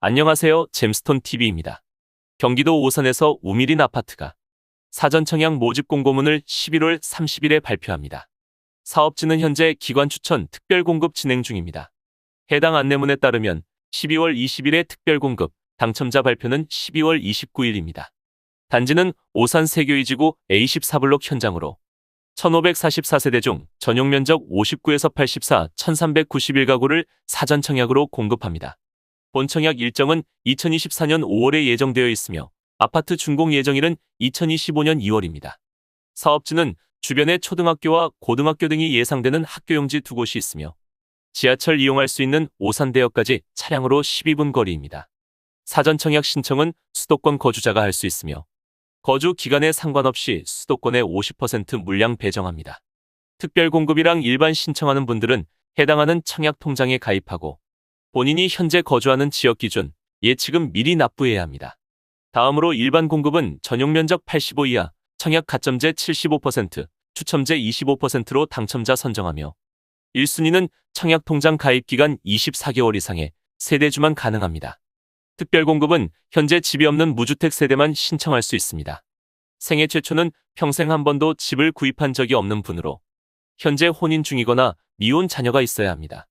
안녕하세요. 잼스톤TV입니다. 경기도 오산에서 우미린 아파트가 사전 청약 모집 공고문을 11월 30일에 발표합니다. 사업지는 현재 기관 추천 특별 공급 진행 중입니다. 해당 안내문에 따르면 12월 20일에 특별 공급, 당첨자 발표는 12월 29일입니다. 단지는 오산 세교이지구 A14블록 현장으로 1544세대 중 전용 면적 59에서 84, 1391가구를 사전 청약으로 공급합니다. 본 청약 일정은 2024년 5월에 예정되어 있으며 아파트 준공 예정일은 2025년 2월입니다. 사업지는 주변에 초등학교와 고등학교 등이 예상되는 학교용지 두 곳이 있으며 지하철 이용할 수 있는 오산대역까지 차량으로 12분 거리입니다. 사전 청약 신청은 수도권 거주자가 할 수 있으며 거주 기간에 상관없이 수도권의 50% 물량 배정합니다. 특별 공급이랑 일반 신청하는 분들은 해당하는 청약 통장에 가입하고 본인이 현재 거주하는 지역 기준 예치금 미리 납부해야 합니다. 다음으로 일반 공급은 전용 면적 85 이하, 청약 가점제 75%, 추첨제 25%로 당첨자 선정하며 1순위는 청약 통장 가입 기간 24개월 이상의 세대주만 가능합니다. 특별 공급은 현재 집이 없는 무주택 세대만 신청할 수 있습니다. 생애 최초는 평생 한 번도 집을 구입한 적이 없는 분으로 현재 혼인 중이거나 미혼 자녀가 있어야 합니다.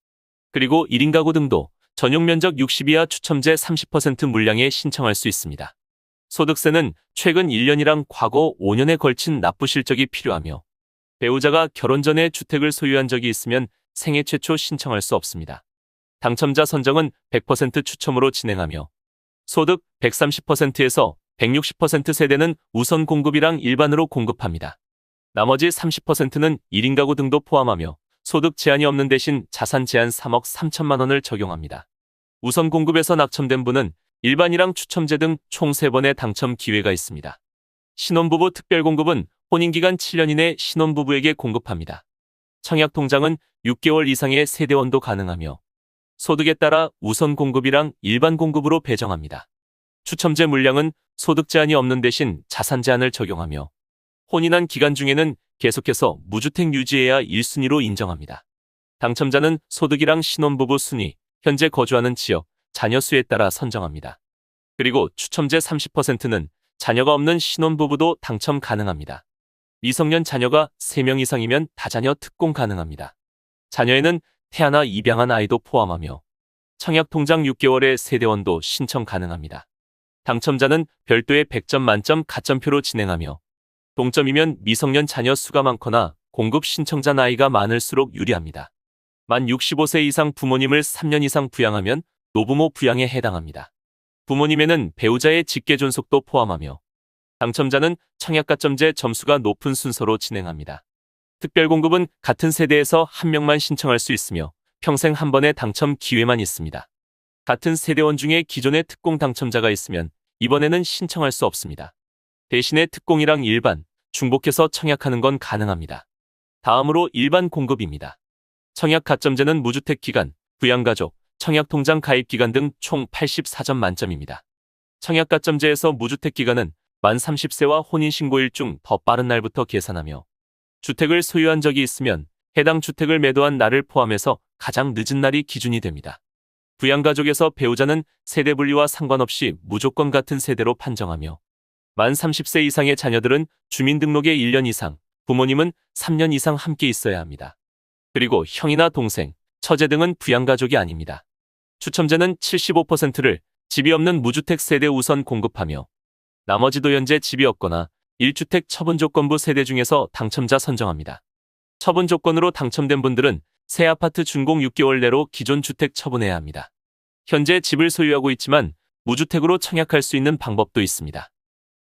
그리고 1인 가구 등도 전용 면적 60 이하 추첨제 30% 물량에 신청할 수 있습니다. 소득세는 최근 1년이랑 과거 5년에 걸친 납부 실적이 필요하며 배우자가 결혼 전에 주택을 소유한 적이 있으면 생애 최초 신청할 수 없습니다. 당첨자 선정은 100% 추첨으로 진행하며 소득 130%에서 160% 세대는 우선 공급이랑 일반으로 공급합니다. 나머지 30%는 1인 가구 등도 포함하며 소득 제한이 없는 대신 자산 제한 3억 3천만 원을 적용합니다. 우선 공급에서 낙첨된 분은 일반이랑 추첨제 등 총 3번의 당첨 기회가 있습니다. 신혼부부 특별 공급은 혼인기간 7년 이내 신혼부부에게 공급합니다. 청약 통장은 6개월 이상의 세대원도 가능하며 소득에 따라 우선 공급이랑 일반 공급으로 배정합니다. 추첨제 물량은 소득 제한이 없는 대신 자산 제한을 적용하며 혼인한 기간 중에는 계속해서 무주택 유지해야 1순위로 인정합니다. 당첨자는 소득이랑 신혼부부 순위, 현재 거주하는 지역, 자녀 수에 따라 선정합니다. 그리고 추첨제 30%는 자녀가 없는 신혼부부도 당첨 가능합니다. 미성년 자녀가 3명 이상이면 다자녀 특공 가능합니다. 자녀에는 태아나 입양한 아이도 포함하며 청약통장 6개월의 세대원도 신청 가능합니다. 당첨자는 별도의 100점 만점 가점표로 진행하며 동점이면 미성년 자녀 수가 많거나 공급 신청자 나이가 많을수록 유리합니다. 만 65세 이상 부모님을 3년 이상 부양하면 노부모 부양에 해당합니다. 부모님에는 배우자의 직계 존속도 포함하며 당첨자는 청약가점제 점수가 높은 순서로 진행합니다. 특별공급은 같은 세대에서 한 명만 신청할 수 있으며 평생 한 번의 당첨 기회만 있습니다. 같은 세대원 중에 기존의 특공 당첨자가 있으면 이번에는 신청할 수 없습니다. 대신에 특공이랑 일반, 중복해서 청약하는 건 가능합니다. 다음으로 일반 공급입니다. 청약 가점제는 무주택 기간, 부양가족, 청약통장 가입 기간 등 총 84점 만점입니다. 청약 가점제에서 무주택 기간은 만 30세와 혼인신고일 중 더 빠른 날부터 계산하며 주택을 소유한 적이 있으면 해당 주택을 매도한 날을 포함해서 가장 늦은 날이 기준이 됩니다. 부양가족에서 배우자는 세대 분리와 상관없이 무조건 같은 세대로 판정하며 만 30세 이상의 자녀들은 주민등록에 1년 이상, 부모님은 3년 이상 함께 있어야 합니다. 그리고 형이나 동생, 처제 등은 부양가족이 아닙니다. 추첨제는 75%를 집이 없는 무주택 세대 우선 공급하며 나머지도 현재 집이 없거나 1주택 처분조건부 세대 중에서 당첨자 선정합니다. 처분 조건으로 당첨된 분들은 새 아파트 준공 6개월 내로 기존 주택 처분해야 합니다. 현재 집을 소유하고 있지만 무주택으로 청약할 수 있는 방법도 있습니다.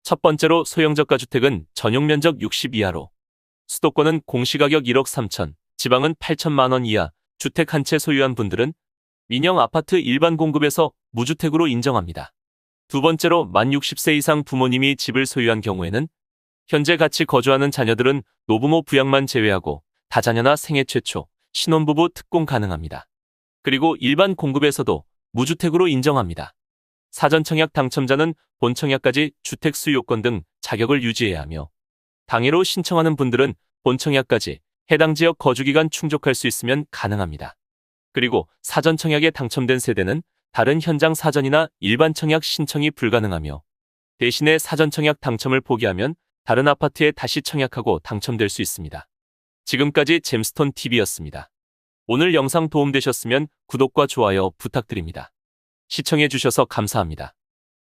첫 번째로 소형저가주택은 전용 면적 60 이하로 수도권은 공시가격 1억 3천, 지방은 8천만 원 이하 주택 한 채 소유한 분들은 민영 아파트 일반 공급에서 무주택으로 인정합니다. 두 번째로 만 60세 이상 부모님이 집을 소유한 경우에는 현재 같이 거주하는 자녀들은 노부모 부양만 제외하고 다자녀나 생애 최초, 신혼부부 특공 가능합니다. 그리고 일반 공급에서도 무주택으로 인정합니다. 사전 청약 당첨자는 본 청약까지 주택 수요 요건 등 자격을 유지해야 하며 당해로 신청하는 분들은 본 청약까지 해당 지역 거주기간 충족할 수 있으면 가능합니다. 그리고 사전 청약에 당첨된 세대는 다른 현장 사전이나 일반 청약 신청이 불가능하며 대신에 사전 청약 당첨을 포기하면 다른 아파트에 다시 청약하고 당첨될 수 있습니다. 지금까지 잼스톤 TV였습니다. 오늘 영상 도움되셨으면 구독과 좋아요 부탁드립니다. 시청해주셔서 감사합니다.